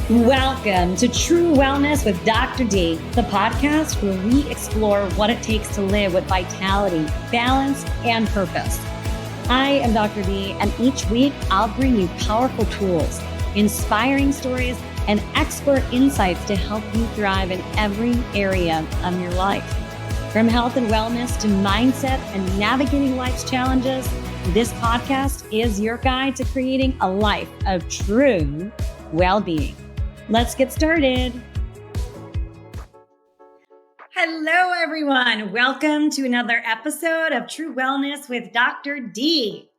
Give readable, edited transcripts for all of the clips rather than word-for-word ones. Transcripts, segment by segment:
Welcome to True Wellness with Dr. D, the podcast where we explore what it takes to live with vitality, balance, and purpose. I am Dr. D, and each week I'll bring you powerful tools, inspiring stories, and expert insights to help you thrive in every area of your life. From health and wellness to mindset and navigating life's challenges, this podcast is your guide to creating a life of true well-being. Let's get started. Hello, everyone. Welcome to another episode of True Wellness with Dr. D.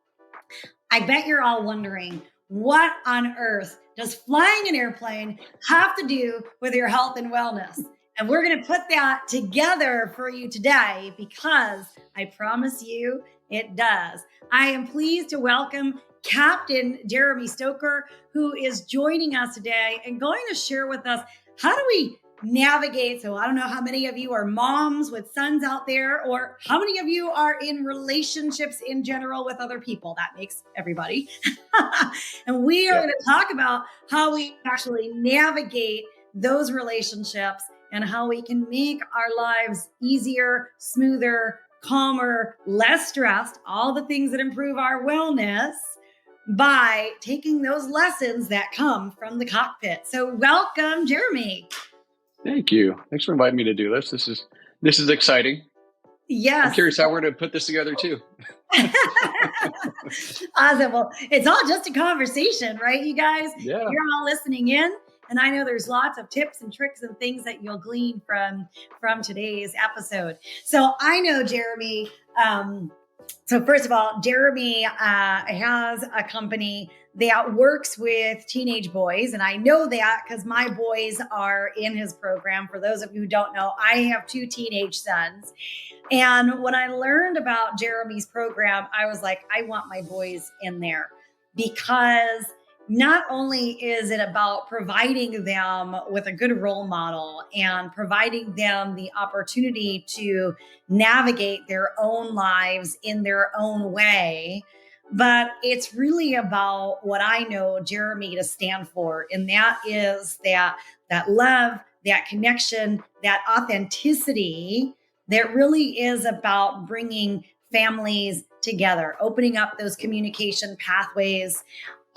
I bet you're all wondering, what on earth does flying an airplane have to do with your health and wellness? And we're going to put that together for you today because I promise you it does. I am pleased to welcome Captain Jeremy Stoker, who is joining us today and going to share with us how do we navigate. So I don't know how many of you are moms with sons out there, or how many of you are in relationships in general with other people. That makes everybody. And we are going to talk about how we actually navigate those relationships and how we can make our lives easier, smoother, calmer, less stressed, all the things that improve our wellness by taking those lessons that come from the cockpit. So welcome, Jeremy. Thank you. Thanks for inviting me to do this. This is exciting. Yes. I'm curious how we're going to put this together too. Awesome. Well, it's all just a conversation, right, you guys? Yeah. You're all listening in. And I know there's lots of tips and tricks and things that you'll glean from today's episode. So I know Jeremy. So first of all, Jeremy has a company that works with teenage boys. And I know that because my boys are in his program. For those of you who don't know, I have 2 teenage sons. And when I learned about Jeremy's program, I was like, I want my boys in there, because not only is it about providing them with a good role model and providing them the opportunity to navigate their own lives in their own way, but it's really about what I know Jeremy to stand for. And that is that love, that connection, that authenticity that really is about bringing families together, opening up those communication pathways.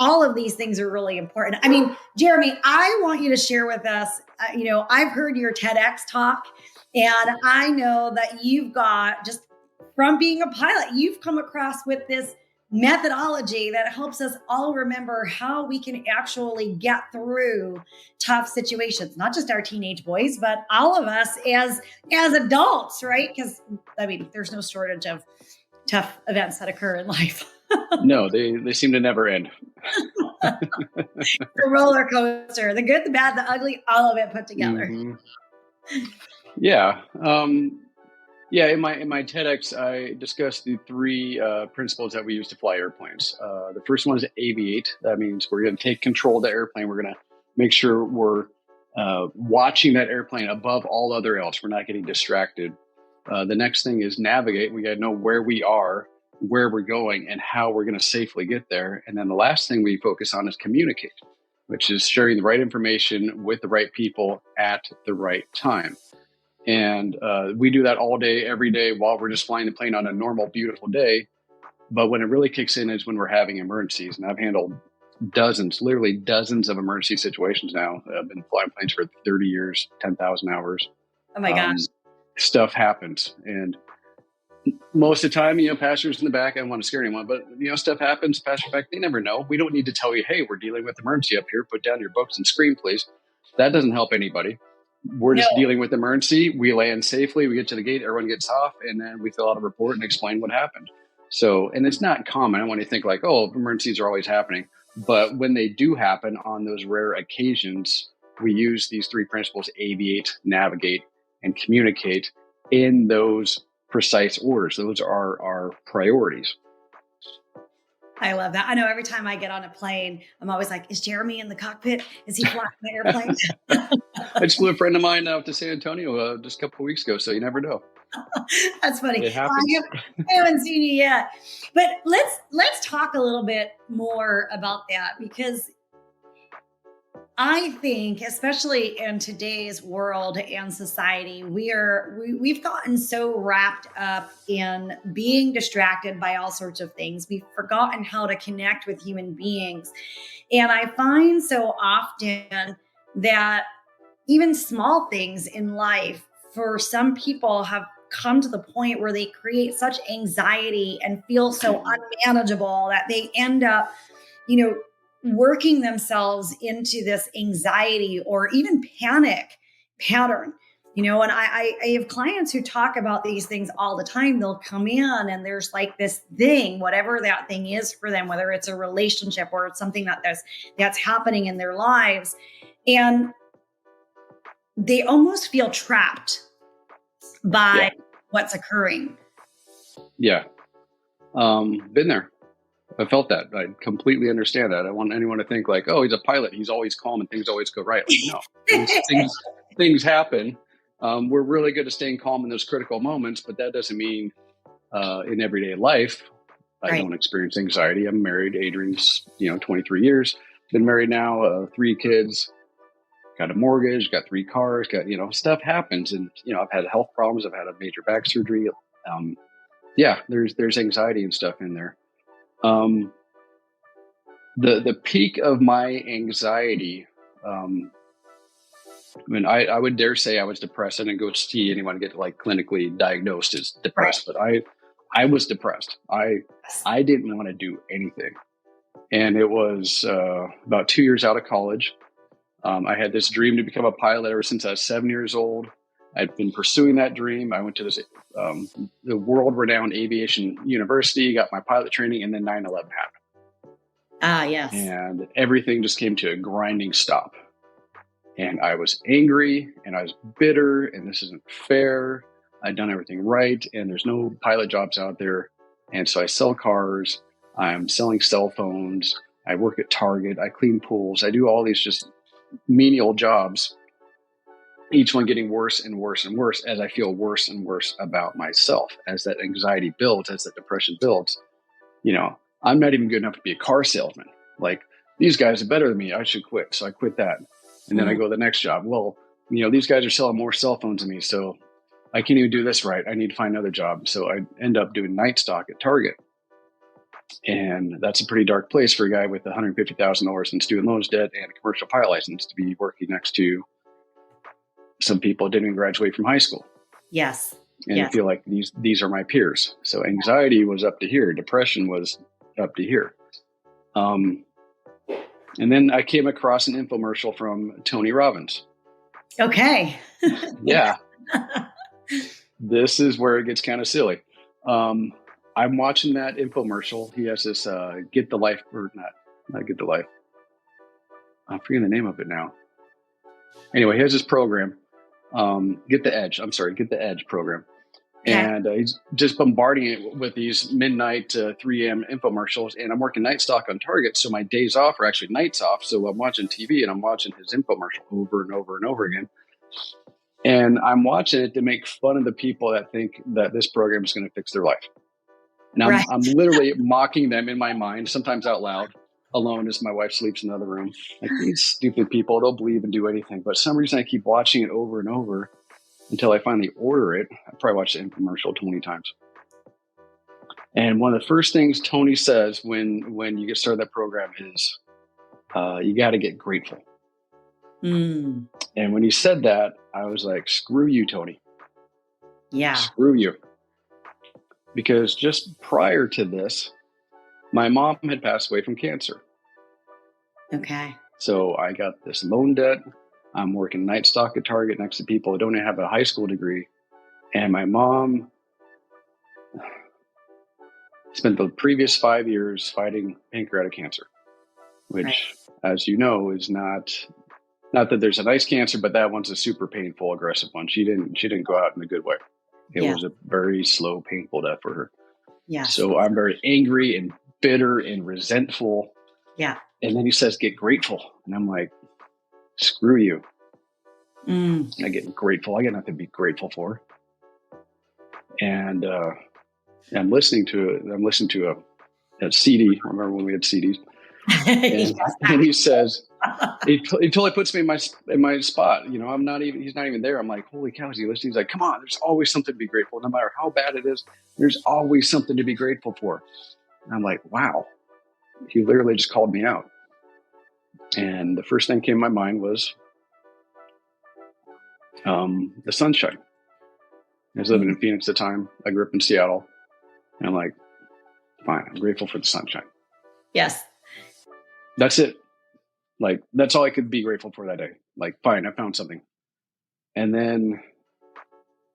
All of these things are really important. I mean, Jeremy, I want you to share with us, I've heard your TEDx talk, and I know that you've got, just from being a pilot, you've come across with this methodology that helps us all remember how we can actually get through tough situations, not just our teenage boys, but all of us as adults, right? Because, I mean, there's no shortage of tough events that occur in life. No, they seem to never end. The roller coaster, the good, the bad, the ugly, all of it put together. Mm-hmm. Yeah. In my TEDx, I discussed the 3 principles that we use to fly airplanes. The first one is Aviate. That means we're going to take control of the airplane. We're going to make sure we're watching that airplane above all other else. We're not getting distracted. The next thing is Navigate. We got to know where we are, where we're going, and how we're going to safely get there. And then the last thing we focus on is Communicate, which is sharing the right information with the right people at the right time. And we do that all day, every day, while we're just flying the plane on a normal, beautiful day. But when it really kicks in is when we're having emergencies. And I've handled literally dozens of emergency situations now. I've been flying planes for 30 years, 10,000 hours. Oh my gosh. Stuff happens. And most of the time, passengers in the back, I don't want to scare anyone, but, stuff happens. Passengers back, they never know. We don't need to tell you, hey, we're dealing with emergency up here. Put down your books and scream, please. That doesn't help anybody. We're just dealing with emergency. We land safely. We get to the gate. Everyone gets off. And then we fill out a report and explain what happened. So, and it's not common. I want to think like, oh, emergencies are always happening. But when they do happen on those rare occasions, we use these 3 principles: Aviate, Navigate, and Communicate in those precise orders. Those are our priorities. I love that. I know every time I get on a plane, I'm always like, is Jeremy in the cockpit? Is he flying the airplane? I just flew a friend of mine out to San Antonio just a couple of weeks ago, so you never know. That's funny. It happens. I haven't seen you yet. But let's talk a little bit more about that, because I think, especially in today's world and society, we've gotten so wrapped up in being distracted by all sorts of things. We've forgotten how to connect with human beings. And I find so often that even small things in life for some people have come to the point where they create such anxiety and feel so unmanageable that they end up, you know, working themselves into this anxiety or even panic pattern. And I have clients who talk about these things all the time. They'll come in and there's like this thing, whatever that thing is for them, whether it's a relationship or it's something that's happening in their lives. And they almost feel trapped by what's occurring. Yeah. Been there. I felt that. I completely understand that. I don't want anyone to think like, oh, he's a pilot, he's always calm and things always go right. Like, no, things happen. We're really good at staying calm in those critical moments, but that doesn't mean in everyday life, I don't experience anxiety. I'm married. Adrian's, 23 years, been married now, 3 kids, got a mortgage, got 3 cars, got, stuff happens. And, I've had health problems. I've had a major back surgery. There's anxiety and stuff in there. The peak of my anxiety, I would dare say I was depressed. I didn't go see anyone get like clinically diagnosed as depressed, but I was depressed. I didn't want to do anything. And it was about 2 years out of college. I had this dream to become a pilot ever since I was 7 years old. I'd been pursuing that dream. I went to this the world-renowned aviation university, got my pilot training, and then 9/11 happened. Ah, yes. And everything just came to a grinding stop. And I was angry and I was bitter and this isn't fair. I'd done everything right and there's no pilot jobs out there. And so I sell cars. I'm selling cell phones. I work at Target. I clean pools. I do all these just menial jobs, each one getting worse and worse and worse as I feel worse and worse about myself. As that anxiety builds, as that depression builds, I'm not even good enough to be a car salesman. Like, these guys are better than me. I should quit. So I quit that. And then I go to the next job. Well, these guys are selling more cell phones than me. So I can't even do this right. I need to find another job. So I end up doing night stock at Target. And that's a pretty dark place for a guy with $150,000 in student loans debt and a commercial pilot license to be working next to some people who didn't even graduate from high school. Yes. And I feel like these are my peers. So anxiety was up to here. Depression was up to here. And then I came across an infomercial from Tony Robbins. Okay. Yeah. This is where it gets kind of silly. I'm watching that infomercial. He has this Get the Life, or not Get the Life. I'm forgetting the name of it now. Anyway, he has this program, Get the Edge program. Yeah. And he's just bombarding it with these midnight 3 a.m. infomercials. And I'm working night stock on Target. So my days off are actually nights off. So I'm watching TV and I'm watching his infomercial over and over and over again. And I'm watching it to make fun of the people that think that this program is going to fix their life. And I'm literally mocking them in my mind, sometimes out loud, alone as my wife sleeps in another room. Like, these stupid people, they'll believe and do anything. But for some reason I keep watching it over and over until I finally order it. I probably watched the infomercial 20 times. And one of the first things Tony says when you get started that program is, you got to get grateful. And when he said that, I was like, screw you, Tony. Yeah. Screw you. Because just prior to this, my mom had passed away from cancer. Okay. So I got this loan debt. I'm working night stock at Target next to people who don't even have a high school degree. And my mom spent the previous 5 years fighting pancreatic cancer, which, as you know, is not that there's a nice cancer, but that one's a super painful, aggressive one. She didn't go out in a good way. It was a very slow, painful death for her. Yeah. So I'm very angry and bitter and resentful. Yeah. And then he says, get grateful. And I'm like, screw you. I get grateful. I got nothing to be grateful for. And I'm listening to a CD. I remember when we had CDs. And he says, he totally puts me in my spot. You know, he's not even there. I'm like, holy cow, is he listening? He's like, come on, there's always something to be grateful. No matter how bad it is, there's always something to be grateful for. And I'm like, wow, he literally just called me out. And the first thing came to my mind was the sunshine. I was living in Phoenix at the time. I grew up in Seattle. And I'm like, fine, I'm grateful for the sunshine. Yes. That's it. Like, that's all I could be grateful for that day. Like, fine, I found something. And then,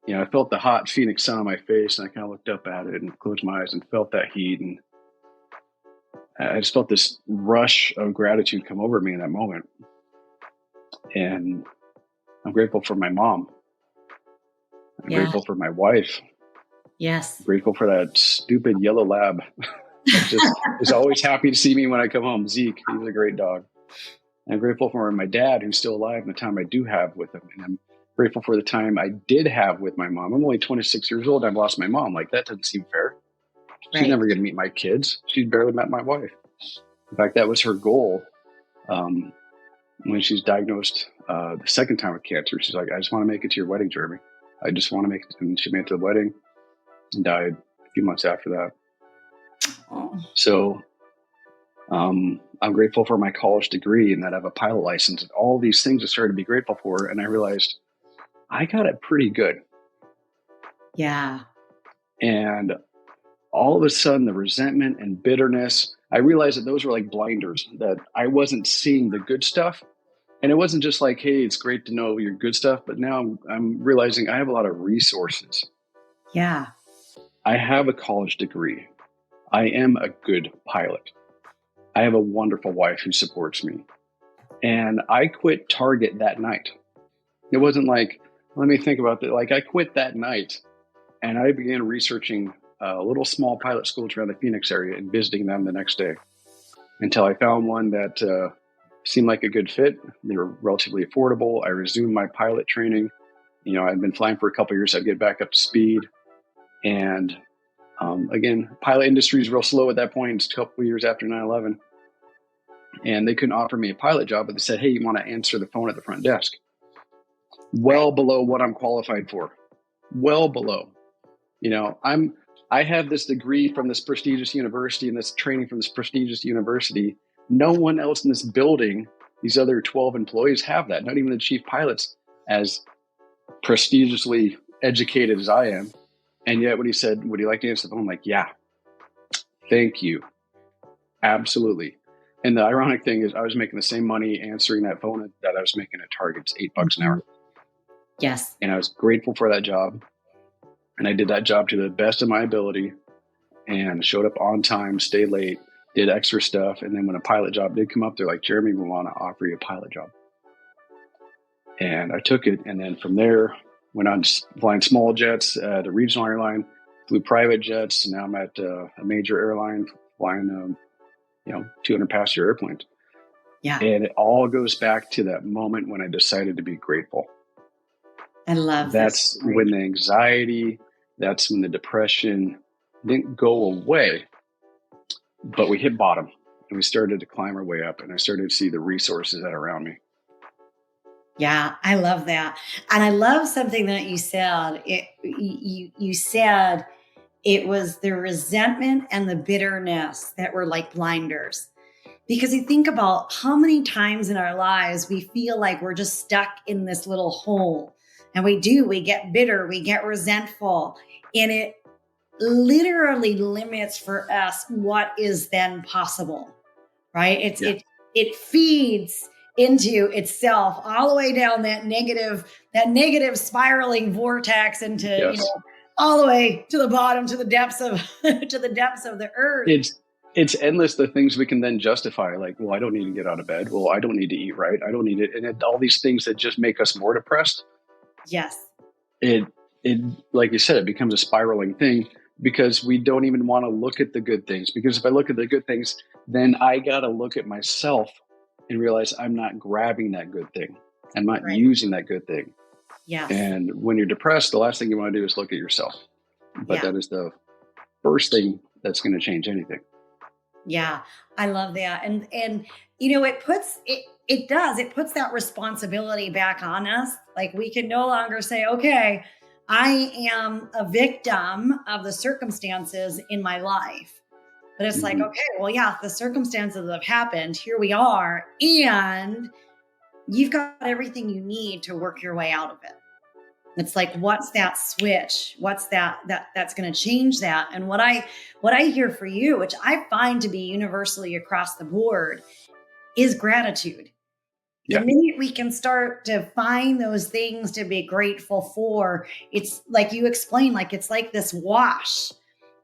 you know, I felt the hot Phoenix sun on my face, and I kind of looked up at it and closed my eyes and felt that heat. And I just felt this rush of gratitude come over me in that moment. And I'm grateful for my mom. I'm grateful for my wife. Yes. I'm grateful for that stupid yellow lab that just is always happy to see me when I come home. Zeke, he's a great dog. And I'm grateful for my dad, who's still alive, and the time I do have with him. And I'm grateful for the time I did have with my mom. I'm only 26 years old. I've lost my mom. Like, that doesn't seem fair. She's never going to meet my kids. She's barely met my wife. In fact, that was her goal. When she's diagnosed the second time with cancer, she's like, I just want to make it to your wedding, Jeremy. I just want to make it. And she made it to the wedding and died a few months after that. Oh. So I'm grateful for my college degree and that I have a pilot license and all these things I started to be grateful for. And I realized I got it pretty good. Yeah. And all of a sudden, the resentment and bitterness, I realized that those were like blinders, that I wasn't seeing the good stuff. And it wasn't just like, hey, it's great to know your good stuff. But now I'm realizing I have a lot of resources. Yeah. I have a college degree. I am a good pilot. I have a wonderful wife who supports me. And I quit Target that night. It wasn't like, let me think about that. Like, I quit that night and I began researching little small pilot schools around the Phoenix area and visiting them the next day until I found one that seemed like a good fit. They were relatively affordable. I resumed my pilot training. You know, I'd been flying for a couple of years. I'd get back up to speed. And again, pilot industry is real slow at that point. It's a couple of years after 9/11. And they couldn't offer me a pilot job, but they said, hey, you want to answer the phone at the front desk? Well below what I'm qualified for. Well below. You know, I have this degree from this prestigious university and this training from this prestigious university. No one else in this building, these other 12 employees, have that. Not even the chief pilots, as prestigiously educated as I am. And yet when he said, would you like to answer the phone? I'm like, yeah, thank you. Absolutely. And the ironic thing is I was making the same money answering that phone that I was making at Target. It's $8 an hour. Yes. And I was grateful for that job. And I did that job to the best of my ability and showed up on time, stayed late, did extra stuff. And then when a pilot job did come up, they're like, Jeremy, we want to offer you a pilot job. And I took it. And then from there, went on flying small jets at a regional airline, flew private jets. Now I'm at a major airline flying, 200 passenger airplanes. Yeah. And it all goes back to that moment when I decided to be grateful. I love that's when the anxiety, that's when the depression didn't go away, but we hit bottom and we started to climb our way up, and I started to see the resources that are around me. Yeah, I love that. And I love something that you said. You said it was the resentment and the bitterness that were like blinders. Because you think about how many times in our lives we feel like we're just stuck in this little hole. And we get bitter, we get resentful, and it literally limits for us what is then possible, right? It feeds into itself all the way down that negative spiraling vortex into, all the way to the bottom, to the depths of the earth. It's endless, the things we can then justify, like, well, I don't need to get out of bed. Well, I don't need to eat right. I don't need it. And all these things that just make us more depressed. Yes. It like you said, it becomes a spiraling thing because we don't even want to look at the good things. Because if I look at the good things, then I got to look at myself and realize I'm not grabbing that good thing. I'm not using that good thing. Yes. And when you're depressed, the last thing you want to do is look at yourself. But that is the first thing that's going to change anything. Yeah, I love that. And it puts that responsibility back on us. Like we can no longer say, okay, I am a victim of the circumstances in my life. But it's like, Hmm. okay, well, yeah, the circumstances have happened. Here we are. And you've got everything you need to work your way out of it. It's like, what's that switch? What's that's going to change that? And what I hear for you, which I find to be universally across the board, is gratitude. The Yeah. minute we can start to find those things to be grateful for, it's like you explained, like it's like this wash.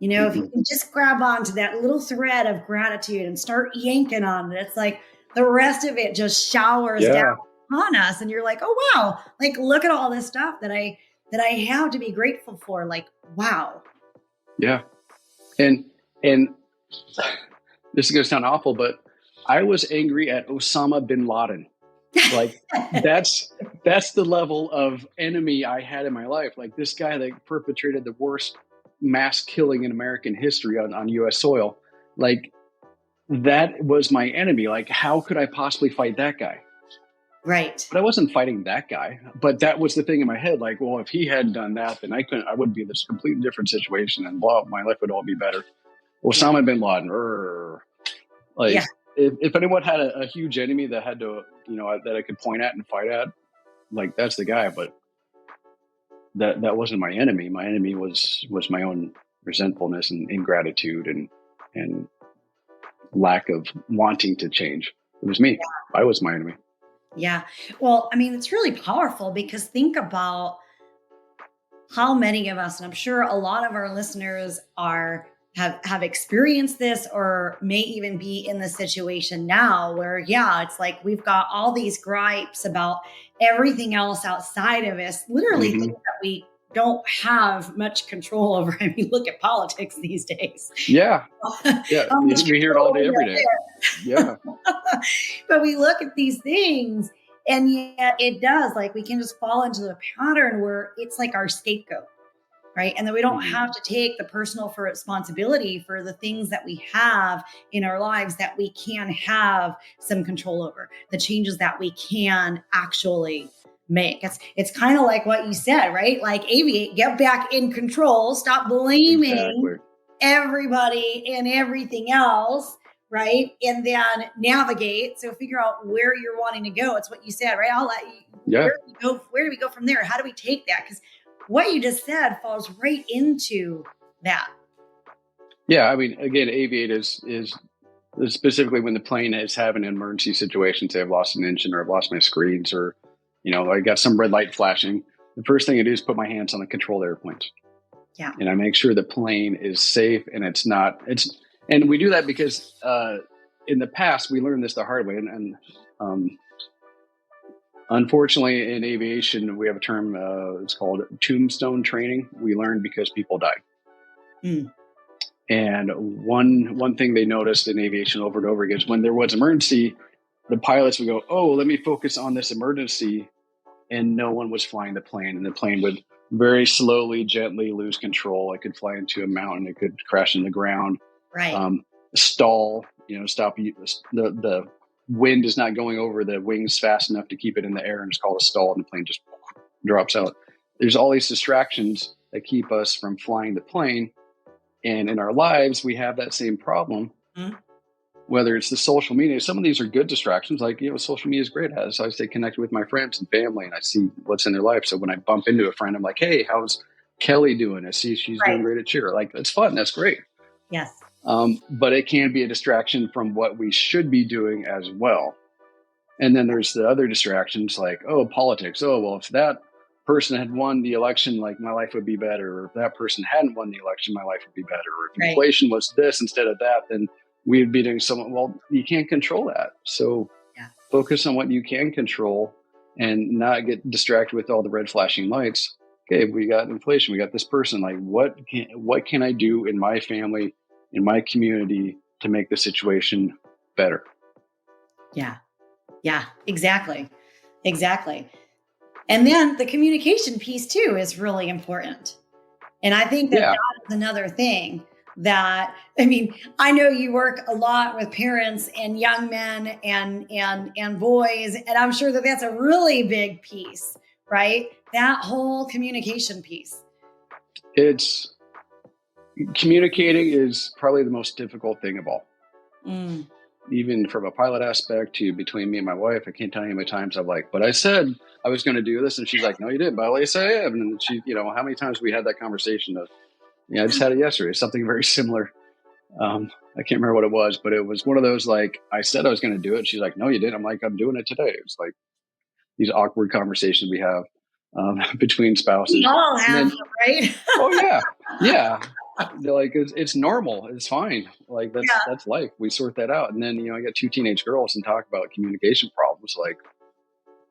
If you Hmm. can just grab onto that little thread of gratitude and start yanking on it, it's like the rest of it just showers down Yeah. on us. And you're like, oh wow, like look at all this stuff that I have to be grateful for. Like, wow. Yeah. And this is going to sound awful, but I was angry at Osama bin Laden. Like that's the level of enemy I had in my life. Like this guy that perpetrated the worst mass killing in American history on U.S. soil. Like that was my enemy. Like how could I possibly fight that guy? Right. But I wasn't fighting that guy. But that was the thing in my head. Like, well, if he hadn't done that, then I would be in this completely different situation, and blah, my life would all be better. Yeah. Osama bin Laden, like Yeah. if anyone had a huge enemy that had to, that I could point at and fight at, like that's the guy. But that wasn't my enemy. My enemy was my own resentfulness and ingratitude and lack of wanting to change. It was me. I was my enemy. Yeah. Well, I mean, it's really powerful because think about how many of us, and I'm sure a lot of our listeners have experienced this or may even be in the situation now where, yeah, it's like we've got all these gripes about everything else outside of us, literally things Hmm. that we don't have much control over. I mean, look at politics these days. Yeah. Yeah. How much We hear it all control day, we every have day. there. Yeah. But we look at these things and yet it does, like we can just fall into the pattern where it's like our scapegoat, right? And then we don't Hmm. have to take the personal for responsibility for the things that we have in our lives that we can have some control over, the changes that we can actually make. It's kind of like what you said, right? Like Aviate, get back in control, stop blaming Exactly. everybody and everything else, right? And then navigate. So figure out where you're wanting to go. It's what you said, right? I'll let you, Yeah. where do we go from there? How do we take that? Because what you just said falls right into that. Yeah. I mean, again, Aviate is specifically when the plane is having an emergency situation, say I've lost an engine or I've lost my screens or, I got some red light flashing. The first thing I do is put my hands on the control airplanes. Yeah. And I make sure the plane is safe and and we do that because in the past we learned this the hard way. And unfortunately in aviation, we have a term, it's called tombstone training. We learn because people died. Mm. And one thing they noticed in aviation over and over again is when there was emergency, the pilots would go, oh, let me focus on this emergency. And no one was flying the plane. And the plane would very slowly, gently lose control. It could fly into a mountain. It could crash in the ground. Right. Stall, stop. The wind is not going over the wings fast enough to keep it in the air, and it's called a stall, and the plane just drops out. There's all these distractions that keep us from flying the plane. And in our lives, we have that same problem. Mm. Whether it's the social media, some of these are good distractions. Like, social media is great at it. So I stay connected with my friends and family and I see what's in their life. So when I bump into a friend, I'm like, hey, how's Kelly doing? I see she's doing great at cheer. Like, that's fun. That's great. Yes. But it can be a distraction from what we should be doing as well. And then there's the other distractions like, oh, politics. Oh, well, if that person had won the election, like my life would be better. Or if that person hadn't won the election, my life would be better. Or if inflation was this instead of that, then we'd be doing something. Well, you can't control that. So focus on what you can control and not get distracted with all the red flashing lights. Okay, we got inflation. We got this person. Like, what can I do in my family, in my community to make the situation better? Yeah. Yeah, exactly. Exactly. And then the communication piece too is really important. And I think that is another thing. that, I mean, I know you work a lot with parents and young men and boys, and I'm sure that that's a really big piece, right? That whole communication piece. It's communicating is probably the most difficult thing of all. Even from a pilot aspect to between me and my wife, I can't tell you how many times I'm like, but I said I was going to do this. And she's like, no, you didn't. But at least I am. And she, how many times we had that conversation of, I just had it yesterday, something very similar. I can't remember what it was, but it was one of those, like, I said I was going to do it. She's like, no, you didn't. I'm like, I'm doing it today. It's like these awkward conversations we have between spouses. We all have them, right? Oh yeah. Yeah. They're like, it's normal. It's fine. Like that's life. We sort that out. And then, I got 2 teenage girls and talk about communication problems. Like,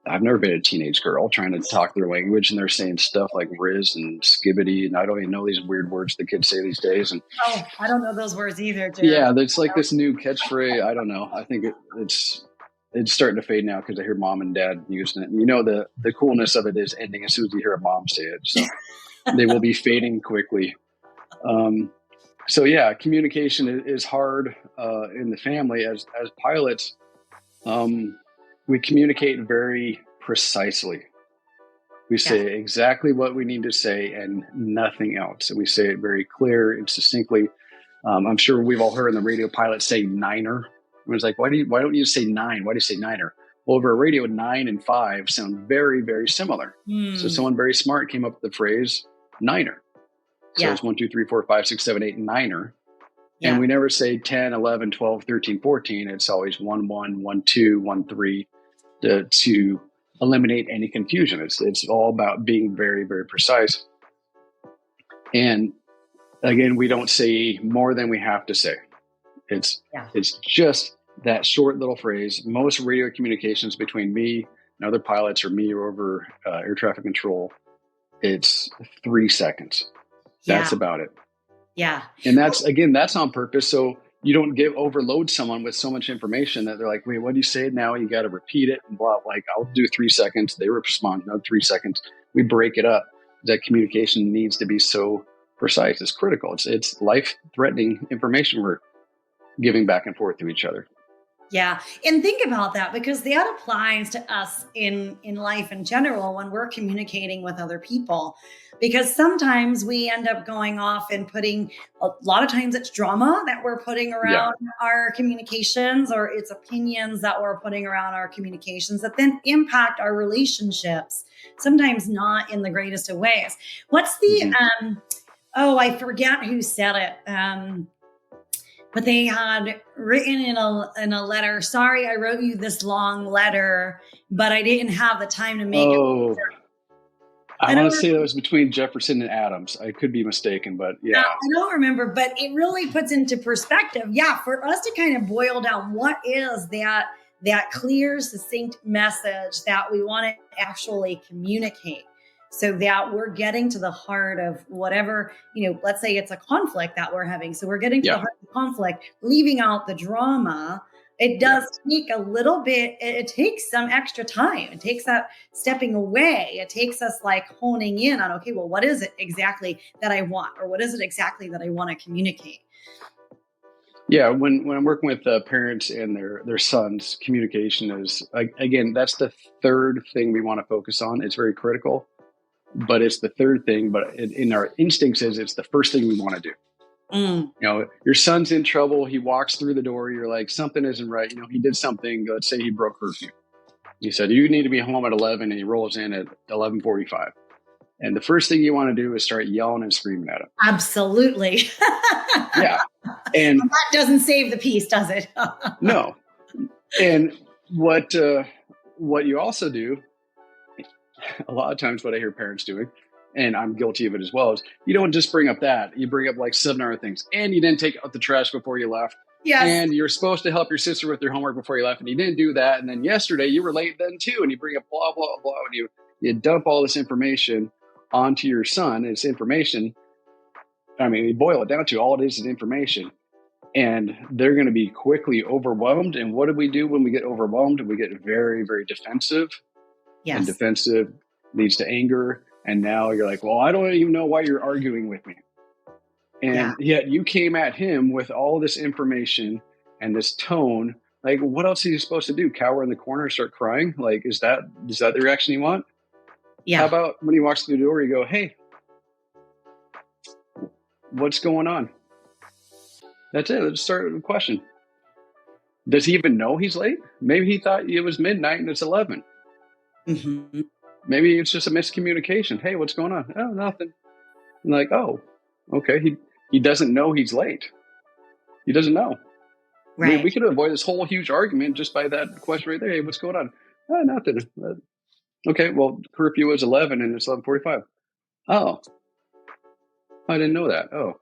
I've never been a teenage girl trying to talk their language, and they're saying stuff like Riz and skibbity, and I don't even know these weird words the kids say these days. And I don't know those words either, Jerry. Yeah, it's like this new catchphrase. I don't know. I think it's starting to fade now because I hear mom and dad using it. And the coolness of it is ending as soon as you hear a mom say it. So they will be fading quickly. So yeah, communication is hard in the family. As pilots, we communicate very precisely. We say exactly what we need to say and nothing else. And we say it very clear and succinctly. I'm sure we've all heard on the radio pilots say niner. Everyone's like, why don't you say 9? Why do you say niner? Well, over a radio, 9 and 5 sound very, very similar. So someone very smart came up with the phrase niner. So it's 1, 2, 3, 4, 5, 6, 7, 8, niner. And we never say 10, 11, 12, 13, 14. It's always 1, 1, 1, 2, 1, 3 to eliminate any confusion. It's all about being very, very precise. And again, we don't say more than we have to say. It's just that short little phrase. Most radio communications between me and other pilots, or me or over air traffic control, it's 3 seconds. That's about it. Yeah. And that's on purpose. So you don't overload someone with so much information that they're like, wait, what do you say now? You got to repeat it and blah. Like, I'll do 3 seconds. They respond, no, 3 seconds. We break it up. That communication needs to be so precise. It's critical. It's life-threatening information we're giving back and forth to each other. Yeah. And think about that, because that applies to us in life in general when we're communicating with other people, because sometimes we end up going off and putting, a lot of times it's drama that we're putting around our communications, or it's opinions that we're putting around our communications that then impact our relationships, sometimes not in the greatest of ways. What's the, I forget who said it. But they had written in a letter, sorry, I wrote you this long letter, but I didn't have the time to make it. I want to say that was between Jefferson and Adams. I could be mistaken, but yeah. I don't remember, but it really puts into perspective. Yeah, for us to kind of boil down what is that clear, succinct message that we want to actually communicate, so that we're getting to the heart of whatever, let's say it's a conflict that we're having. So we're getting to the heart of the conflict, leaving out the drama. It does take a little bit, it takes some extra time. It takes that stepping away. It takes us like honing in on, okay, well, what is it exactly that I want? Or what is it exactly that I want to communicate? Yeah, when I'm working with parents and their sons, communication is, again, that's the third thing we want to focus on. It's very critical. But it's the third thing, but in our instincts it's the first thing we want to do. Your son's in trouble. He walks through the door. You're like, something isn't right. He did something. Let's say he broke curfew. He said, you need to be home at 11, and he rolls in at 11:45. And the first thing you want to do is start yelling and screaming at him. Absolutely. Yeah. And that doesn't save the peace, does it? No. And what you also do, a lot of times what I hear parents doing, and I'm guilty of it as well, is you don't just bring up that. You bring up like 7 other things. And you didn't take out the trash before you left. Yes. And you're supposed to help your sister with your homework before you left, and you didn't do that. And then yesterday you were late then too. And you bring up blah, blah, blah. And you dump all this information onto your son. It's information. I mean, you boil it down to all it is information. And they're going to be quickly overwhelmed. And what do we do when we get overwhelmed? We get very, very defensive. Yes. And defensive leads to anger. And now you're like, well, I don't even know why you're arguing with me. And yet you came at him with all this information and this tone. Like, what else are you supposed to do? Cower in the corner, start crying? Like, is that the reaction you want? Yeah. How about when he walks through the door, you go, hey, what's going on? That's it. Let's start with a question. Does he even know he's late? Maybe he thought it was midnight and it's 11. Mm-hmm. Maybe it's just a miscommunication. Hey, what's going on? Oh, nothing. I'm like, oh, okay. He doesn't know he's late. He doesn't know. Right. We could avoid this whole huge argument just by that question right there. Hey, what's going on? Oh, nothing. Okay, well, curfew was 11 and it's 11:45. Oh, I didn't know that. Oh,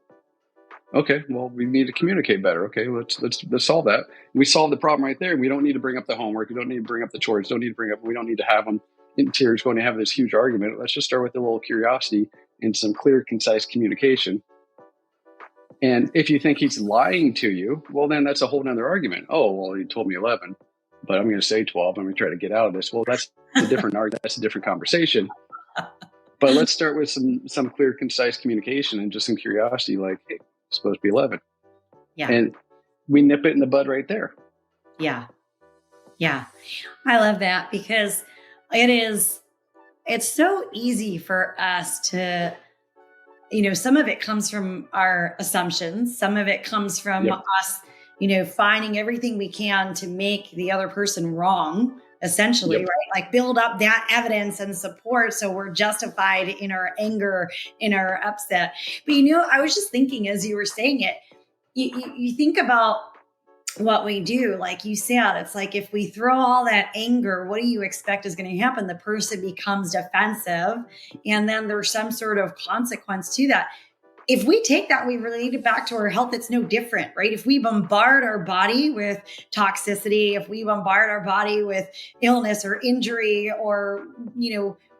okay. Well, we need to communicate better. Okay, let's solve that. We solved the problem right there. We don't need to bring up the homework. We don't need to bring up the chores. We don't need to have them in tears going to have this huge argument. Let's just start with a little curiosity and some clear, concise communication. And if you think he's lying to you, well, then that's a whole nother argument. Oh, well, he told me 11, but I'm going to say 12. I'm going to try to get out of this. Well, that's a different argument. That's a different conversation. But let's start with some clear, concise communication and just some curiosity, like, hey, it's supposed to be 11. Yeah. And we nip it in the bud right there. Yeah. Yeah. I love that because it's so easy for us to, some of it comes from our assumptions. Some of it comes from us, finding everything we can to make the other person wrong, essentially, right? Like build up that evidence and support so we're justified in our anger, in our upset. But, I was just thinking as you were saying it, you think about what we do, like you said, it's like if we throw all that anger, what do you expect is going to happen? The person becomes defensive and then there's some sort of consequence to that. If we take that, we relate it back to our health, it's no different, right? If we bombard our body with toxicity, if we bombard our body with illness or injury or,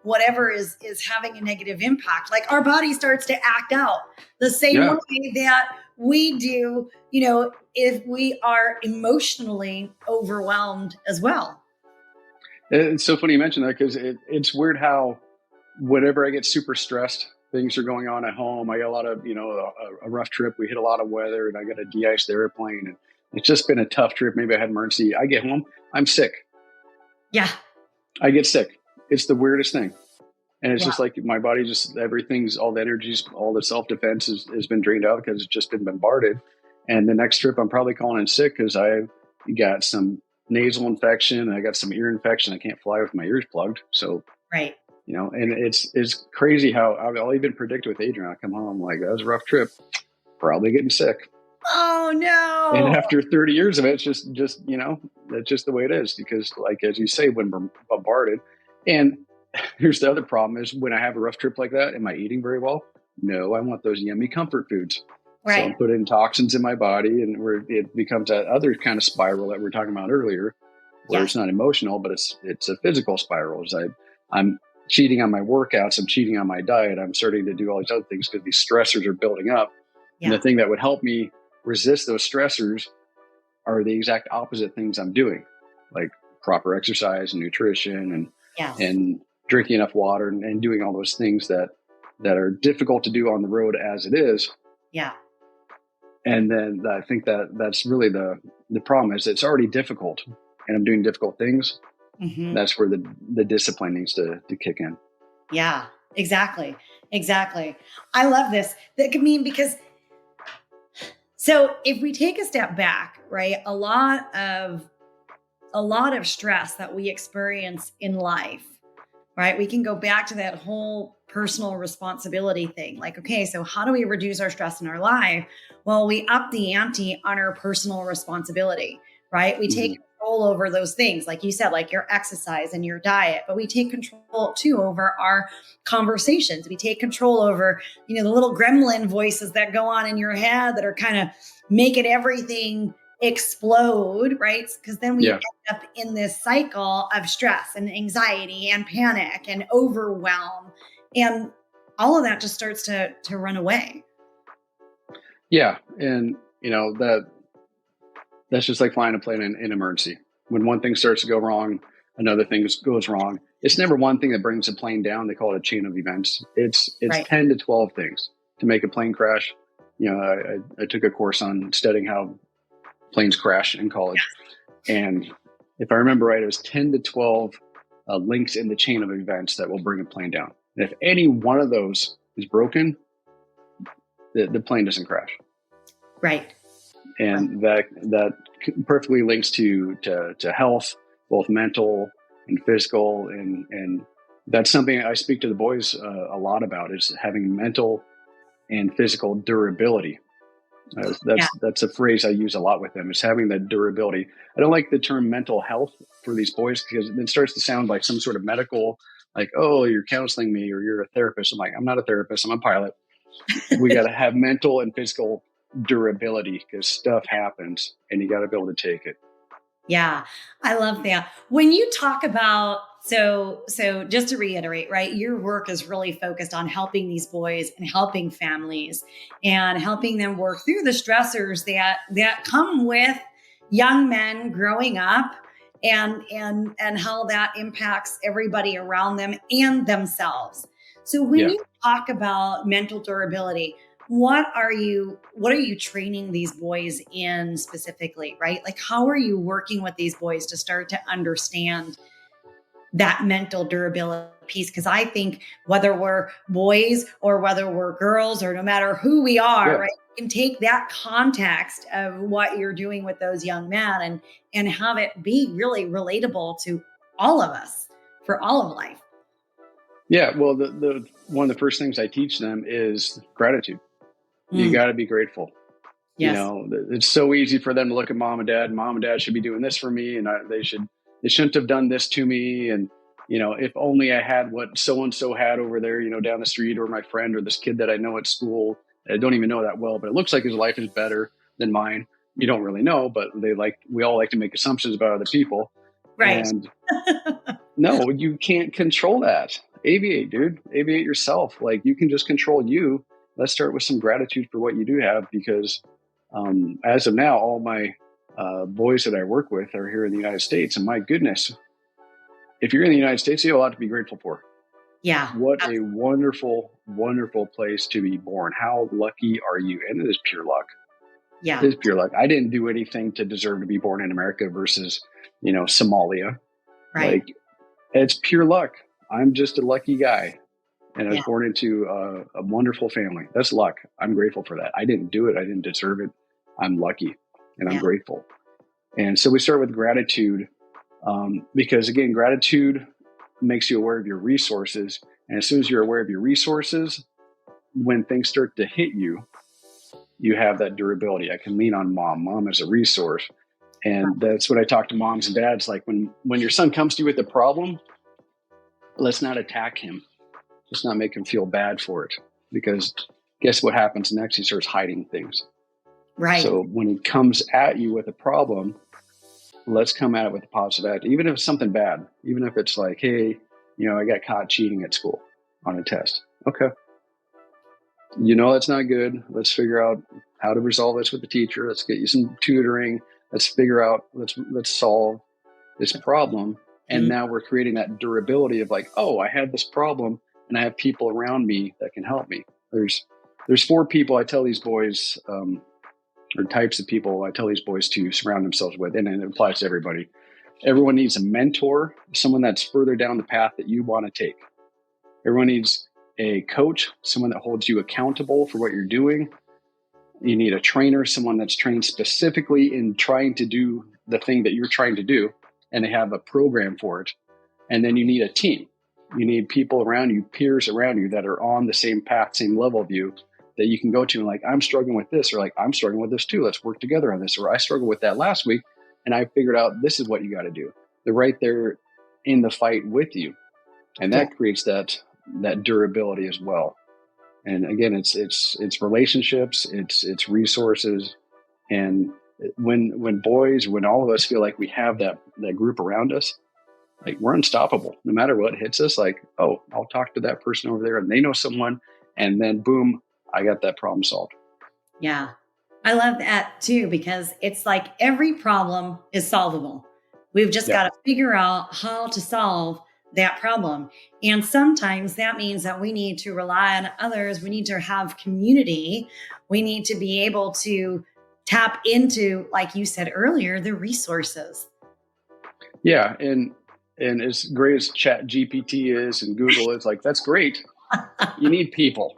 whatever is having a negative impact, like our body starts to act out the same way that we do, if we are emotionally overwhelmed as well. It's so funny you mentioned that because it's weird how whenever I get super stressed, things are going on at home. I got a lot of, a rough trip. We hit a lot of weather and I got to de-ice the airplane. And it's just been a tough trip. Maybe I had emergency. I get home, I'm sick. Yeah. I get sick. It's the weirdest thing. And it's just like my body, all the energies, all the self-defense has been drained out because it's just been bombarded. And the next trip, I'm probably calling in sick because I got some nasal infection. I got some ear infection. I can't fly with my ears plugged. So, right. And it's crazy how I'll even predict with Adrian. I come home like, that was a rough trip, probably getting sick. Oh no. And after 30 years of it, it's just, that's just the way it is. Because like, as you say, when we're bombarded, and here's the other problem is when I have a rough trip like that, am I eating very well? No, I want those yummy comfort foods. Right. So I'm putting toxins in my body and it becomes that other kind of spiral that we were talking about earlier, where it's not emotional, but it's a physical spiral. I'm cheating on my workouts. I'm cheating on my diet. I'm starting to do all these other things because these stressors are building up. Yeah. And the thing that would help me resist those stressors are the exact opposite things I'm doing, like proper exercise and nutrition and drinking enough water and doing all those things that are difficult to do on the road as it is. Yeah. And then I think that's really the problem is it's already difficult and I'm doing difficult things. Mm-hmm. That's where the discipline needs to kick in. Yeah, exactly. I love this. That could mean because so if we take a step back, right, a lot of stress that we experience in life, right? We can go back to that whole personal responsibility thing. Like, okay, so how do we reduce our stress in our life? Well, we up the ante on our personal responsibility, right? We take control over those things, like you said, like your exercise and your diet, but we take control too over our conversations. We take control over, the little gremlin voices that go on in your head that are kind of making everything explode, right? Because then we end up in this cycle of stress and anxiety and panic and overwhelm. And all of that just starts to run away. Yeah. And, that's just like flying a plane in emergency. When one thing starts to go wrong, another thing goes wrong. It's never one thing that brings a plane down. They call it a chain of events. It's 10 to 12 things to make a plane crash. I took a course on studying how planes crash in college. And if I remember right, it was 10 to 12 links in the chain of events that will bring a plane down. And if any one of those is broken, the plane doesn't crash. Right. And that perfectly links to health, both mental and physical. And that's something I speak to the boys a lot about, is having mental and physical durability. That's a phrase I use a lot with them, is having that durability. I don't like the term mental health for these boys, because it starts to sound like some sort of medical, like, oh, you're counseling me or you're a therapist. I'm like, I'm not a therapist. I'm a pilot. We got to have mental and physical durability, because stuff happens and you got to be able to take it. Yeah, I love that. When you talk about, so just to reiterate, right, your work is really focused on helping these boys and helping families and helping them work through the stressors that come with young men growing up, and how that impacts everybody around them and themselves. So when you talk about mental durability, what are you training these boys in specifically, right? Like, how are you working with these boys to start to understand that mental durability piece? Because I think whether we're boys or whether we're girls, or no matter who we are, right, you can take that context of what you're doing with those young men and have it be really relatable to all of us for all of life. Yeah, well, the one of the first things I teach them is gratitude. You got to be grateful. Yes. It's so easy for them to look at mom and dad. Mom and dad should be doing this for me, and they shouldn't have done this to me. And if only I had what so and so had over there, down the street, or my friend, or this kid that I know at school. I don't even know that well, but it looks like his life is better than mine. You don't really know, but we all like to make assumptions about other people. Right. And no, you can't control that. Aviate, dude. Aviate yourself. Like, you can just control you. Let's start with some gratitude for what you do have, because as of now, all my boys that I work with are here in the United States. And my goodness, if you're in the United States, you have a lot to be grateful for. Yeah. What a wonderful, wonderful place to be born. How lucky are you? And it is pure luck. Yeah. It is pure luck. I didn't do anything to deserve to be born in America versus, Somalia. Right. Like, it's pure luck. I'm just a lucky guy. And I was born into a wonderful family. That's luck. I'm grateful for that. I didn't do it. I didn't deserve it. I'm lucky, and I'm grateful. And so we start with gratitude, because, again, gratitude makes you aware of your resources. And as soon as you're aware of your resources, when things start to hit you, you have that durability. I can lean on mom. Mom is a resource. And that's what I talk to moms and dads. Like, when your son comes to you with a problem, let's not attack him. Just not make him feel bad for it, because guess what happens next? He starts hiding things. Right. So when he comes at you with a problem, let's come at it with a positive attitude. Even if it's something bad, even if it's like, hey, I got caught cheating at school on a test. Okay. That's not good. Let's figure out how to resolve this with the teacher. Let's get you some tutoring. Let's figure out, let's solve this problem. And now we're creating that durability of like, oh, I had this problem, and I have people around me that can help me. There's 4 people I tell these boys, or types of people I tell these boys to surround themselves with, and it applies to everybody. Everyone needs a mentor, someone that's further down the path that you want to take. Everyone needs a coach, someone that holds you accountable for what you're doing. You need a trainer, someone that's trained specifically in trying to do the thing that you're trying to do, and they have a program for it. And then you need a team. You need people around you, peers around you that are on the same path, same level of you, that you can go to and like, I'm struggling with this, or like, I'm struggling with this too. Let's work together on this. Or I struggled with that last week, and I figured out this is what you got to do. They're right there in the fight with you. And that creates that durability as well. And again, it's relationships, it's resources. And when all of us feel like we have that group around us, like, we're unstoppable. No matter what hits us, like, oh, I'll talk to that person over there, and they know someone, and then boom, I got that problem solved. Yeah. I love that too, because it's like every problem is solvable. We've just got to figure out how to solve that problem. And sometimes that means that we need to rely on others. We need to have community. We need to be able to tap into, like you said earlier, the resources. Yeah. And as great as Chat GPT is and Google is, like, that's great. You need people.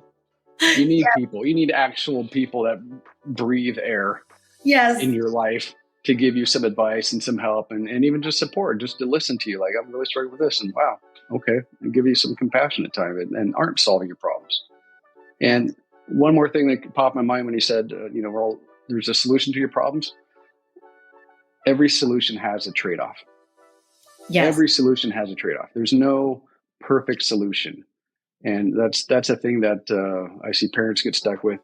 You need people. You need actual people that breathe air in your life to give you some advice and some help and even just support, just to listen to you. Like, I'm really struggling with this, and wow, okay, and give you some compassion at time and aren't solving your problems. And one more thing that popped in my mind when he said, there's a solution to your problems. Every solution has a trade-off. Yes. Every solution has a trade-off. There's no perfect solution. And that's a thing that I see parents get stuck with,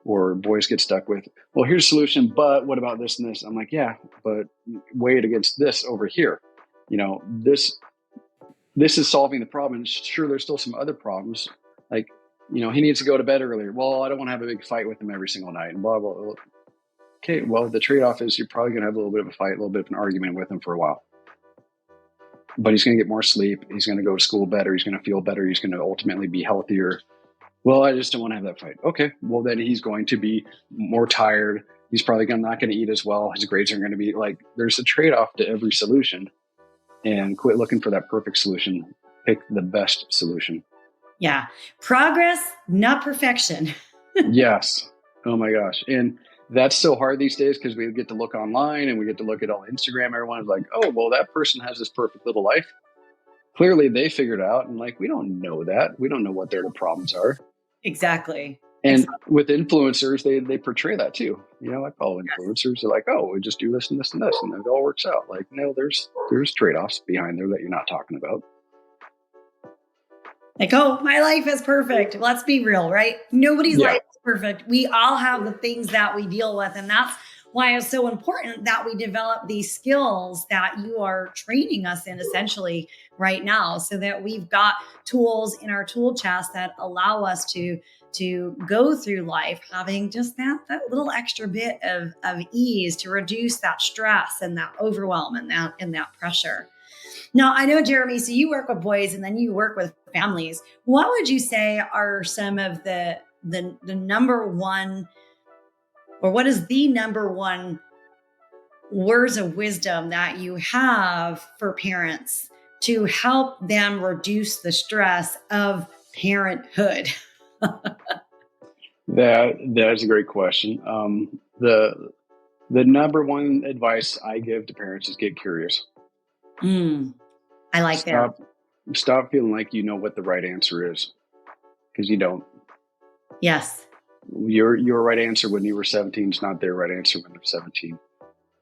or boys get stuck with. Well, here's a solution, but what about this and this? I'm like, yeah, but weigh it against this over here. This is solving the problem. Sure, there's still some other problems. Like, he needs to go to bed earlier. Well, I don't want to have a big fight with him every single night and blah, blah, blah. Okay, well, the trade-off is you're probably going to have a little bit of a fight, a little bit of an argument with him for a while. But he's going to get more sleep. He's going to go to school better. He's going to feel better. He's going to ultimately be healthier. Well, I just don't want to have that fight. Okay, well, then he's going to be more tired. He's probably not going to eat as well. His grades are going to be like, there's a trade-off to every solution. And quit looking for that perfect solution. Pick the best solution. Yeah. Progress, not perfection. Yes. Oh my gosh. And that's so hard these days because we get to look online and we get to look at all Instagram. Everyone's like, oh, well, that person has this perfect little life. Clearly they figured out. And like, we don't know that. We don't know what their problems are. Exactly. And with influencers, they portray that too. I follow influencers. They're like, oh, we just do this and this and this, and it all works out. Like, no, there's trade-offs behind there that you're not talking about. Like, oh, my life is perfect. Let's be real, right? Nobody's life is perfect. We all have the things that we deal with. And that's why it's so important that we develop these skills that you are training us in essentially right now, so that we've got tools in our tool chest that allow us to go through life having just that little extra bit of ease to reduce that stress and that overwhelm and that pressure. Now, I know, Jeremy, so you work with boys and then you work with families. What would you say are some of the number one, or what is the number one words of wisdom that you have for parents to help them reduce the stress of parenthood? That is a great question. The number one advice I give to parents is get curious. I like that. Stop feeling like you know what the right answer is, because you don't. Yes. Your right answer when you were 17 is not their right answer when they're 17.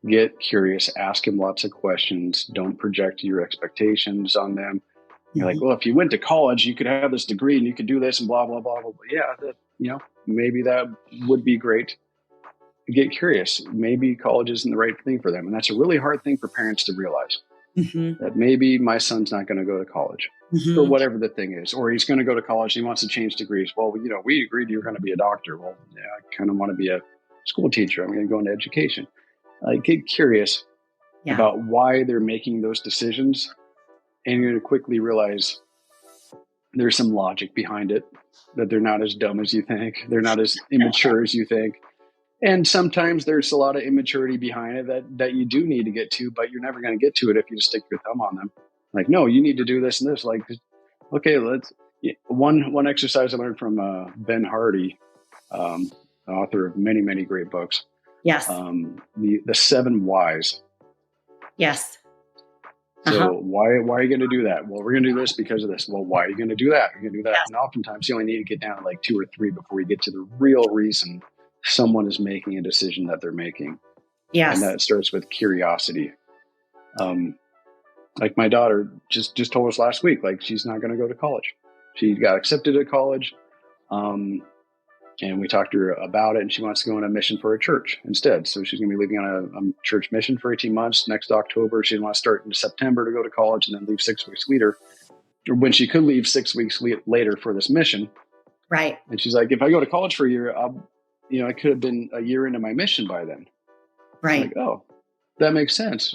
Get curious. Ask them lots of questions. Don't project your expectations on them. You're like, well, if you went to college, you could have this degree and you could do this and blah, blah, blah, blah. Yeah, maybe that would be great. Get curious. Maybe college isn't the right thing for them. And that's a really hard thing for parents to realize. That maybe my son's not going to go to college or whatever the thing is, or he's going to go to college. And he wants to change degrees. Well, we agreed you were going to be a doctor. Well, yeah, I kind of want to be a school teacher. I'm going to go into education. Get curious about why they're making those decisions. And you're going to quickly realize there's some logic behind it, that they're not as dumb as you think. They're not as immature as you think. And sometimes there's a lot of immaturity behind it that you do need to get to, but you're never going to get to it if you just stick your thumb on them. Like, no, you need to do this and this. Like, okay, one exercise I learned from Ben Hardy, author of many, many great books. Yes. The 7 whys. Yes. So why are you going to do that? Well, we're going to do this because of this. Well, why are you going to do that? You're going to do that. Yes. And oftentimes you only need to get down to like 2 or 3 before you get to the real reason someone is making a decision that they're making. Yes. And that starts with curiosity. Like my daughter just told us last week, like she's not going to go to college. She got accepted at college. And we talked to her about it, and she wants to go on a mission for a church instead. So she's going to be leaving on a church mission for 18 months. Next October, she didn't want to start in September to go to college and then leave 6 weeks later, when she could leave 6 weeks later for this mission. Right. And she's like, if I go to college for a year, I could have been a year into my mission by then. Right. Like, oh, that makes sense.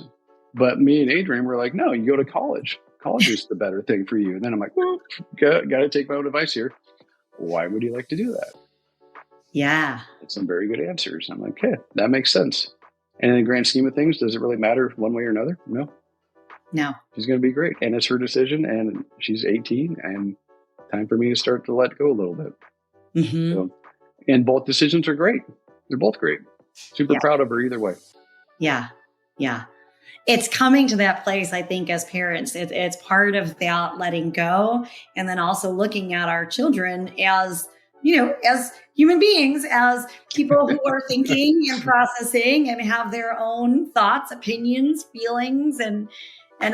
But me and Adrian were like, no, you go to college. college is the better thing for you. And then I'm like, well, got to take my own advice here. Why would you like to do that? Yeah. That's some very good answers. I'm like, okay, that makes sense. And in the grand scheme of things, does it really matter one way or another? No. She's going to be great. And it's her decision. And she's 18 and time for me to start to let go a little bit. Mm-hmm. So, and both decisions are great. They're both great. Super proud of her either way. Yeah. Yeah. It's coming to that place, I think, as parents. It's part of that letting go. And then also looking at our children as, as human beings, as people who are thinking and processing and have their own thoughts, opinions, feelings, and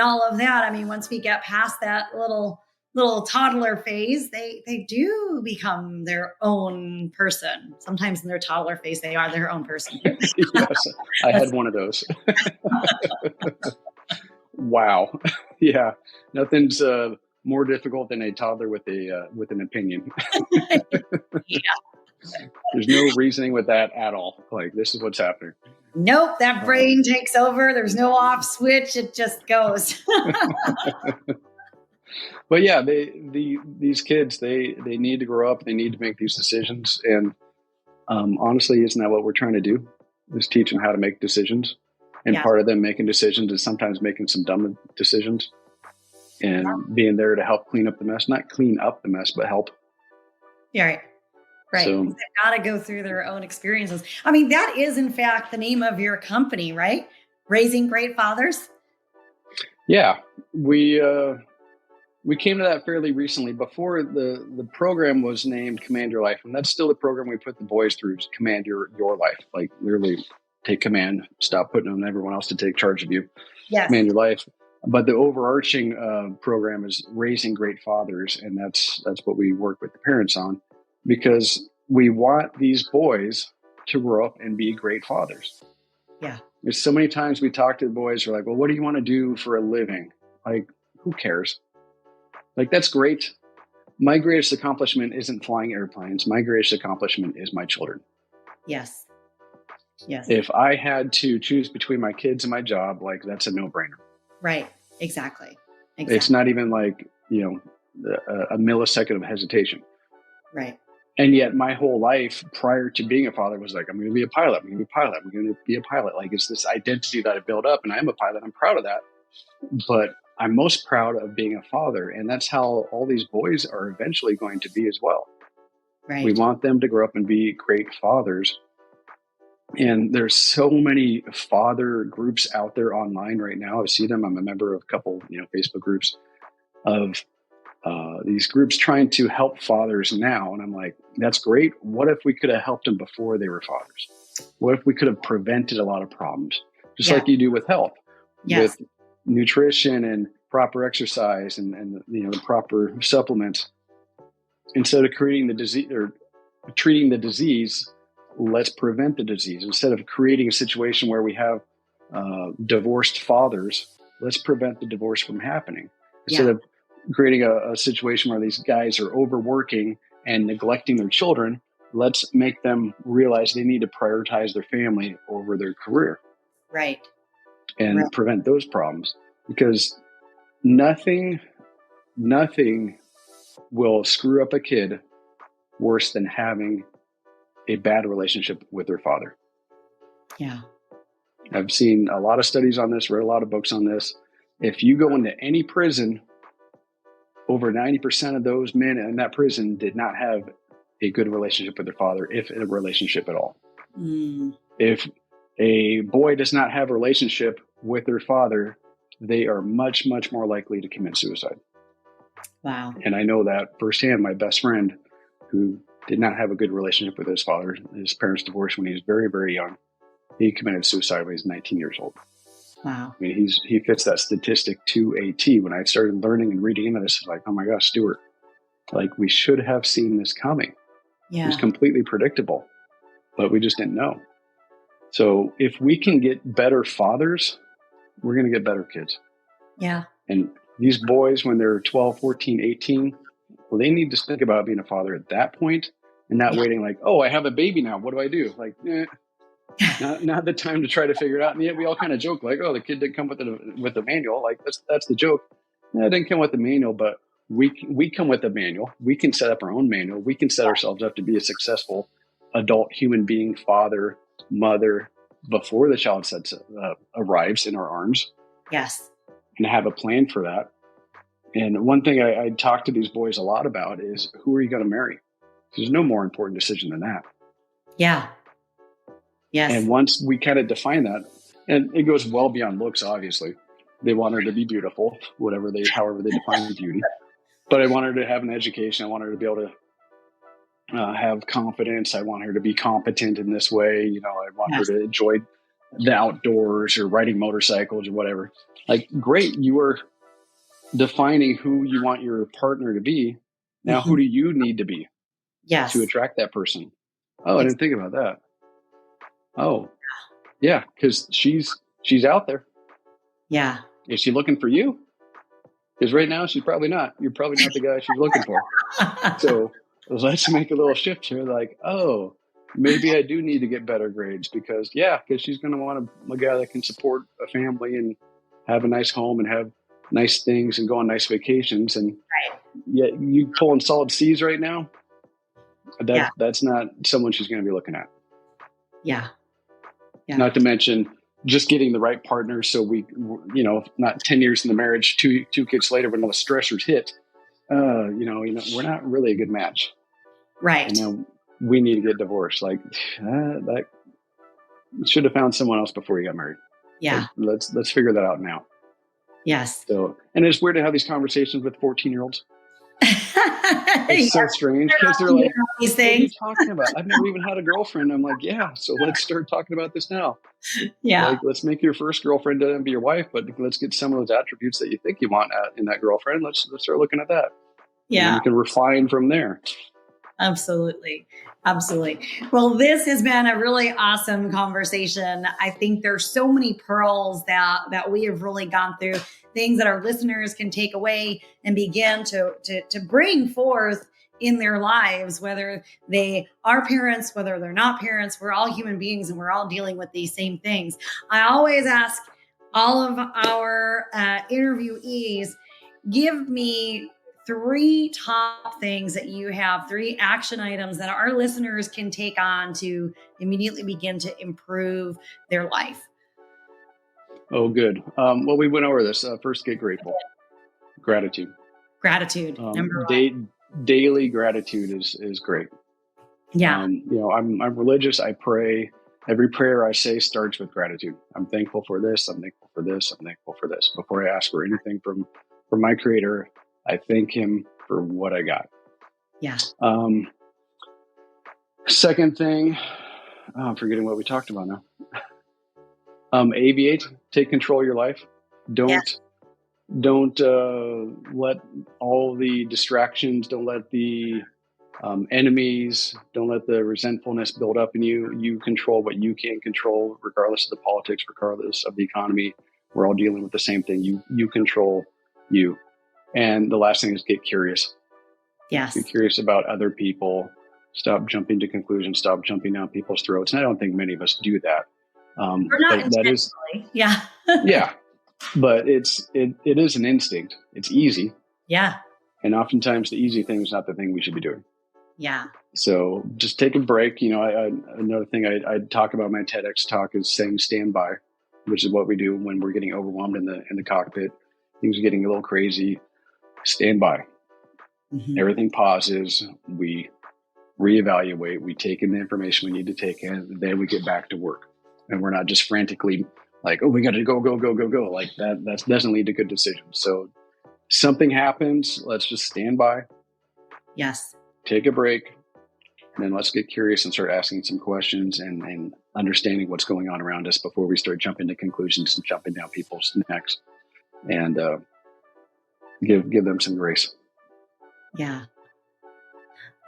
all of that. I mean, once we get past that little toddler phase, they do become their own person. Sometimes in their toddler phase, they are their own person. Yes, I had one of those. Wow. Yeah. Nothing's more difficult than a toddler with an opinion. There's no reasoning with that at all. Like, this is what's happening. Nope. That brain takes over. There's no off switch. It just goes. But yeah, these kids, they need to grow up. They need to make these decisions. And honestly, isn't that what we're trying to do? Is teach them how to make decisions. And part of them making decisions is sometimes making some dumb decisions and being there to help clean up the mess. Not clean up the mess, but help. Yeah, right. So, they've got to go through their own experiences. I mean, that is, in fact, the name of your company, right? Raising Great Fathers. Yeah, we came to that fairly recently. Before the program was named Command Your Life, and that's still the program we put the boys through, is Command Your Life. Like, literally take command, stop putting on everyone else to take charge of you. Yes. Command Your Life. But the overarching program is Raising Great Fathers, and that's what we work with the parents on, because we want these boys to grow up and be great fathers. Yeah. There's so many times we talk to the boys, we're like, well, what do you want to do for a living? Like, who cares? Like, that's great. My greatest accomplishment isn't flying airplanes. My greatest accomplishment is my children. Yes. Yes. If I had to choose between my kids and my job, like, that's a no-brainer. Right. Exactly. It's not even like, a millisecond of hesitation. Right. And yet my whole life prior to being a father was like, I'm going to be a pilot. I'm going to be a pilot. I'm going to be a pilot. Like, it's this identity that I built up, and I am a pilot. I'm proud of that. But I'm most proud of being a father. And that's how all these boys are eventually going to be as well. Right. We want them to grow up and be great fathers. And there's so many father groups out there online right now. I see them. I'm a member of a couple, Facebook groups of these groups trying to help fathers now. And I'm like, that's great. What if we could have helped them before they were fathers? What if we could have prevented a lot of problems? Just like you do with health, with nutrition and proper exercise and the proper supplements. Instead of creating the disease or treating the disease, let's prevent the disease. Instead of creating a situation where we have divorced fathers, let's prevent the divorce from happening. Instead of creating a situation where these guys are overworking and neglecting their children, let's make them realize they need to prioritize their family over their career. Right. And prevent those problems, because nothing will screw up a kid worse than having a bad relationship with their father. Yeah. I've seen a lot of studies on this, read a lot of books on this. If you go into any prison, over 90% of those men in that prison did not have a good relationship with their father, if a relationship at all. If a boy does not have a relationship with their father, they are much, much more likely to commit suicide. Wow. And I know that firsthand. My best friend, who did not have a good relationship with his father, his parents divorced when he was very, very young. He committed suicide when he was 19 years old. Wow. I mean, he fits that statistic to a T. When I started learning and reading into this, I was like, oh my gosh, Stuart, like, we should have seen this coming. Yeah. It was completely predictable, but we just didn't know. So if we can get better fathers, we're going to get better kids. Yeah. And these boys, when they're 12, 14, 18, well, they need to think about being a father at that point and not waiting like, oh, I have a baby now. What do I do? Like, not the time to try to figure it out. And yet we all kind of joke like, oh, the kid didn't come with the manual. Like, that's the joke. it didn't come with the manual, but we come with the manual. We can set up our own manual. We can set ourselves up to be a successful adult human being, father, mother, before the child arrives in our arms. Yes. And have a plan for that. And one thing I talk to these boys a lot about is, who are you going to marry? There's no more important decision than that. Yeah. Yes. And once we kind of define that, and it goes well beyond looks, obviously. They want her to be beautiful, however they define beauty. But I want her to have an education. I want her to be able to have confidence. I want her to be competent in this way. You know, I want her to enjoy the outdoors or riding motorcycles or whatever. Like, great, you are defining who you want your partner to be. Now, who do you need to be to attract that person? Oh, I didn't think about that. Oh, yeah, because she's out there. Yeah. Is she looking for you? Because right now she's probably not. You're probably not the guy she's looking for. So let's make a little shift here. Like, oh, maybe I do need to get better grades because she's going to want a guy that can support a family and have a nice home and have nice things and go on nice vacations. And you pulling solid C's right now. That's not someone she's going to be looking at. Yeah. Not to mention just getting the right partner. So we, not 10 years in the marriage, two kids later, when all the stressors hit, we're not really a good match. Right. And now we need to get divorced. Like that, you should have found someone else before you got married. Yeah. Like, let's figure that out now. Yes. So, and it's weird to have these conversations with 14-year-olds. It's so strange because they're like, these things. What are you talking about? I've never even had a girlfriend. I'm like, yeah. So let's start talking about this now. Yeah. Like, let's make your first girlfriend to be your wife, but let's get some of those attributes that you think you want in that girlfriend. Let's start looking at that. Yeah. And you can refine from there. Absolutely. Well, this has been a really awesome conversation. I think there's so many pearls that we have really gone through, things that our listeners can take away and begin to bring forth in their lives, whether they are parents, whether they're not parents. We're all human beings and we're all dealing with these same things. I always ask all of our interviewees, give me 3 top things that you have, 3 action items that our listeners can take on to immediately begin to improve their life. Oh, good. Well, we went over this. First, get grateful. Gratitude. Number 1. Daily gratitude is great. Yeah. I'm religious. I pray. Every prayer I say starts with gratitude. I'm thankful for this. I'm thankful for this. I'm thankful for this. Before I ask for anything from my Creator, I thank Him for what I got. Yeah. Second thing, I'm forgetting what we talked about now. Aviate. Take control of your life. Don't let all the distractions, don't let the enemies, don't let the resentfulness build up in you. You control what you can control, regardless of the politics, regardless of the economy. We're all dealing with the same thing. You control you. And the last thing is get curious. Yes. Be curious about other people. Stop jumping to conclusions. Stop jumping down people's throats. And I don't think many of us do that. We're not intentionally. Yeah. Yeah. But it is an instinct. It's easy. Yeah. And oftentimes the easy thing is not the thing we should be doing. Yeah. So just take a break. Another thing I talk about in my TEDx talk is saying stand by, which is what we do when we're getting overwhelmed in the cockpit. Things are getting a little crazy. Stand by. Mm-hmm. Everything pauses. We reevaluate. We take in the information we need to take in. And then we get back to work. And we're not just frantically like, oh, we got to go. Like that doesn't lead to good decisions. So something happens. Let's just stand by. Yes. Take a break. And then let's get curious and start asking some questions and understanding what's going on around us before we start jumping to conclusions and jumping down people's necks. And give them some grace. Yeah.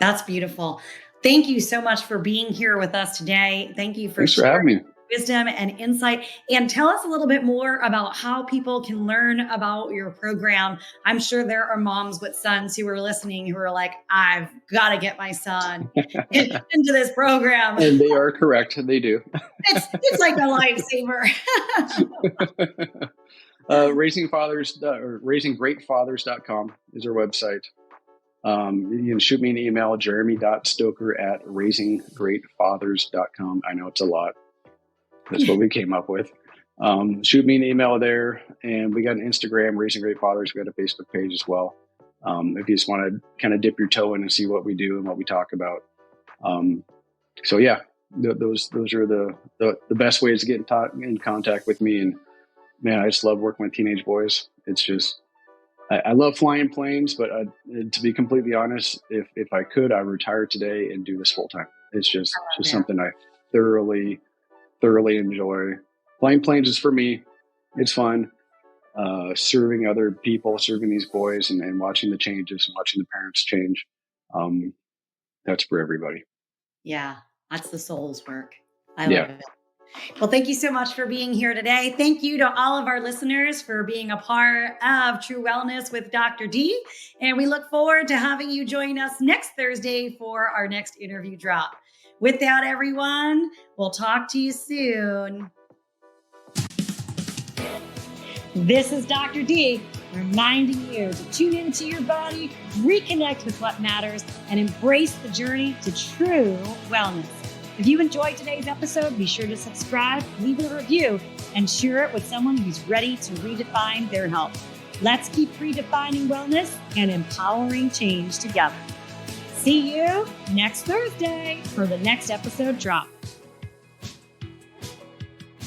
That's beautiful. Thank you so much for being here with us today. Thank you for Thanks for having me. Wisdom and insight. And tell us a little bit more about how people can learn about your program. I'm sure there are moms with sons who are listening who are like, I've got to get my son into this program. And they are correct. They do. It's like a lifesaver. raising greatfathers.com is our website. You can shoot me an email, jeremy.stoker@raisinggreatfathers.com. I know it's a lot. That's what we came up with. Shoot me an email there, and we got an Instagram, Raising Great Fathers. We got a Facebook page as well. If you just want to kind of dip your toe in and see what we do and what we talk about. So yeah, those are the best ways to get in contact with me. And man, I just love working with teenage boys. It's just, I love flying planes, but to be completely honest, if I could, I would retire today and do this full time. It's just something I thoroughly enjoy. Flying planes is for me. It's fun. Serving other people, serving these boys, and watching the changes and watching the parents change. That's for everybody. Yeah, that's the soul's work. I love it. Well, thank you so much for being here today. Thank you to all of our listeners for being a part of True Wellness with Dr. D. And we look forward to having you join us next Thursday for our next interview drop. With that, everyone, we'll talk to you soon. This is Dr. D, reminding you to tune into your body, reconnect with what matters, and embrace the journey to true wellness. If you enjoyed today's episode, be sure to subscribe, leave a review, and share it with someone who's ready to redefine their health. Let's keep redefining wellness and empowering change together. See you next Thursday for the next episode drop.